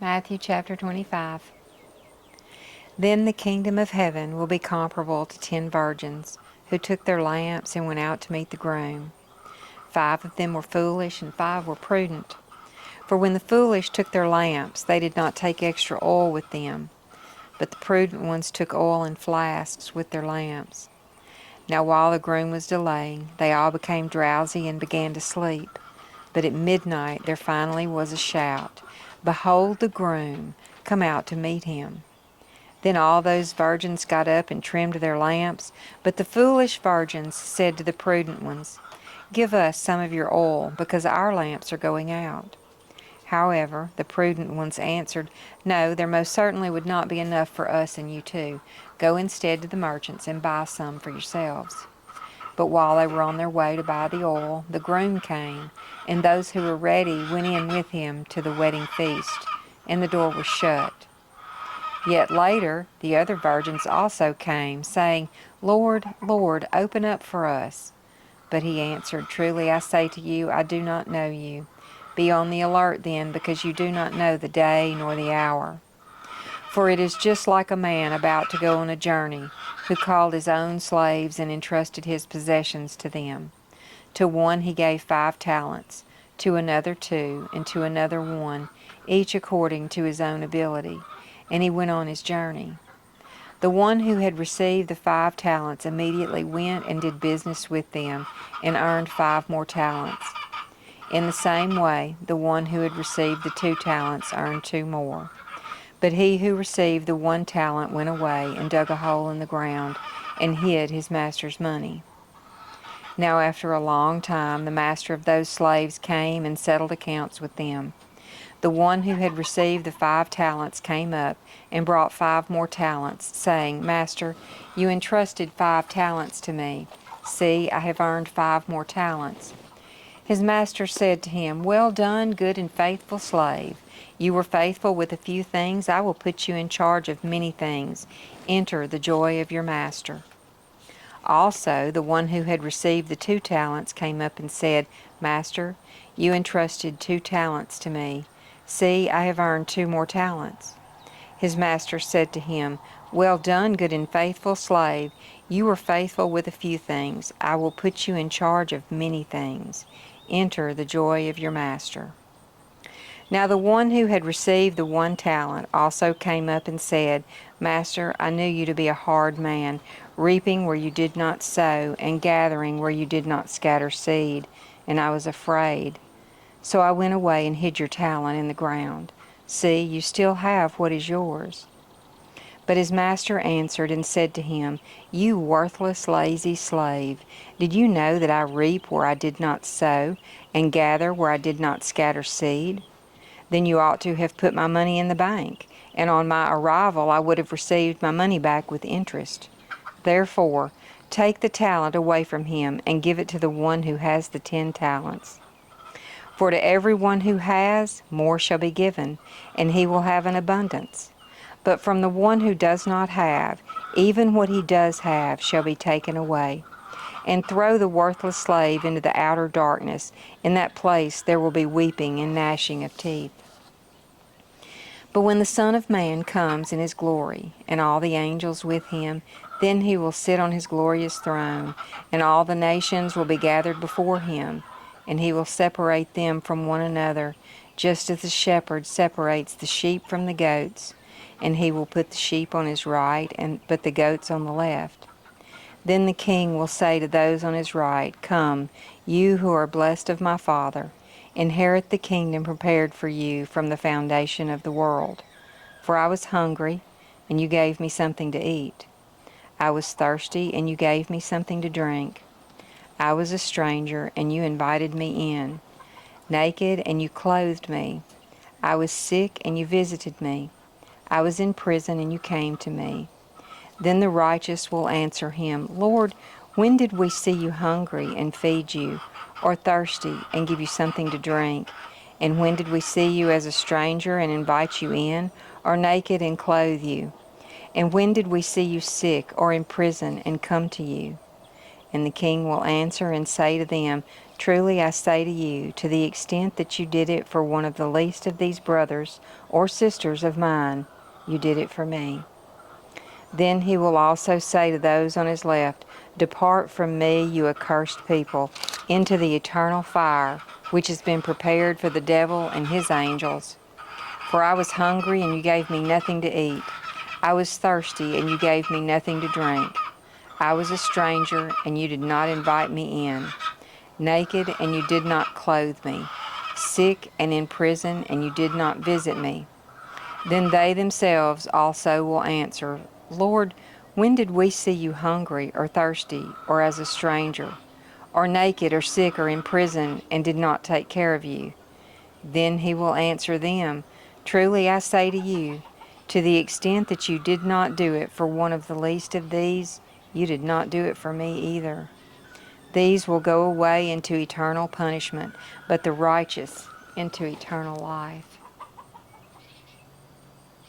Matthew chapter 25. Then the kingdom of heaven will be comparable to 10 virgins, who took their lamps and went out to meet the groom. 5 of them were foolish, and 5 were prudent. For when the foolish took their lamps, they did not take extra oil with them, but the prudent ones took oil in flasks with their lamps. Now while the groom was delaying, they all became drowsy and began to sleep. But at midnight there finally was a shout, "Behold the groom! Come out to meet him." Then all those virgins got up and trimmed their lamps. But the foolish virgins said to the prudent ones, "Give us some of your oil, because our lamps are going out." However, the prudent ones answered, "No, there most certainly would not be enough for us and you too. Go instead to the merchants and buy some for yourselves." But while they were on their way to buy the oil, the groom came, and those who were ready went in with him to the wedding feast, and the door was shut. Yet later the other virgins also came, saying, "Lord, Lord, open up for us." But he answered, "Truly I say to you, I do not know you. Be on the alert then, because you do not know the day nor the hour. For it is just like a man about to go on a journey, who called his own slaves and entrusted his possessions to them. To one he gave 5 talents, to another 2, and to another 1, each according to his own ability. And he went on his journey. The one who had received the 5 talents immediately went and did business with them, and earned 5 more talents. In the same way, the one who had received the 2 talents earned 2 more. But he who received the 1 talent went away and dug a hole in the ground, and hid his master's money. Now after a long time the master of those slaves came and settled accounts with them. The one who had received the 5 talents came up and brought 5 more talents, saying, "Master, you entrusted 5 talents to me. See, I have earned 5 more talents." His master said to him, "Well done, good and faithful slave. You were faithful with a few things. I will put you in charge of many things. Enter the joy of your master." Also, the one who had received the 2 talents came up and said, "Master, you entrusted 2 talents to me. See, I have earned 2 more talents." His master said to him, "Well done, good and faithful slave. You were faithful with a few things. I will put you in charge of many things. Enter the joy of your master." Now the one who had received the 1 talent also came up and said, "Master, I knew you to be a hard man, reaping where you did not sow, and gathering where you did not scatter seed, and I was afraid. So I went away and hid your talent in the ground. See, you still have what is yours." But his master answered and said to him, "You worthless, lazy slave, did you know that I reap where I did not sow, and gather where I did not scatter seed? Then you ought to have put my money in the bank, and on my arrival I would have received my money back with interest. Therefore, take the talent away from him, and give it to the one who has the 10 talents. For to everyone who has, more shall be given, and he will have an abundance. But from the one who does not have, even what he does have shall be taken away. And throw the worthless slave into the outer darkness. In that place there will be weeping and gnashing of teeth. But when the Son of Man comes in his glory, and all the angels with him, then he will sit on his glorious throne, and all the nations will be gathered before him, and he will separate them from one another, just as the shepherd separates the sheep from the goats. And he will put the sheep on his right, but the goats on the left. Then the king will say to those on his right, "Come, you who are blessed of my Father, inherit the kingdom prepared for you from the foundation of the world. For I was hungry, and you gave me something to eat. I was thirsty, and you gave me something to drink. I was a stranger, and you invited me in. Naked, and you clothed me. I was sick, and you visited me. I was in prison, and you came to me." Then the righteous will answer him, "Lord, when did we see you hungry and feed you, or thirsty and give you something to drink? And when did we see you as a stranger and invite you in, or naked and clothe you? And when did we see you sick or in prison and come to you?" And the king will answer and say to them, Truly I say to you, to the extent that you did it for one of the least of these brothers or sisters of mine, you did it for me. Then he will also say to those on his left, Depart from me, you accursed people, into the eternal fire, which has been prepared for the devil and his angels. For I was hungry, and you gave me nothing to eat. I was thirsty, and you gave me nothing to drink. I was a stranger, and you did not invite me in. Naked, and you did not clothe me. Sick and in prison, and you did not visit me. Then they themselves also will answer, Lord, when did we see you hungry or thirsty or as a stranger, or naked or sick or in prison, and did not take care of you? Then he will answer them, Truly I say to you, to the extent that you did not do it for one of the least of these, you did not do it for me either. These will go away into eternal punishment, but the righteous into eternal life.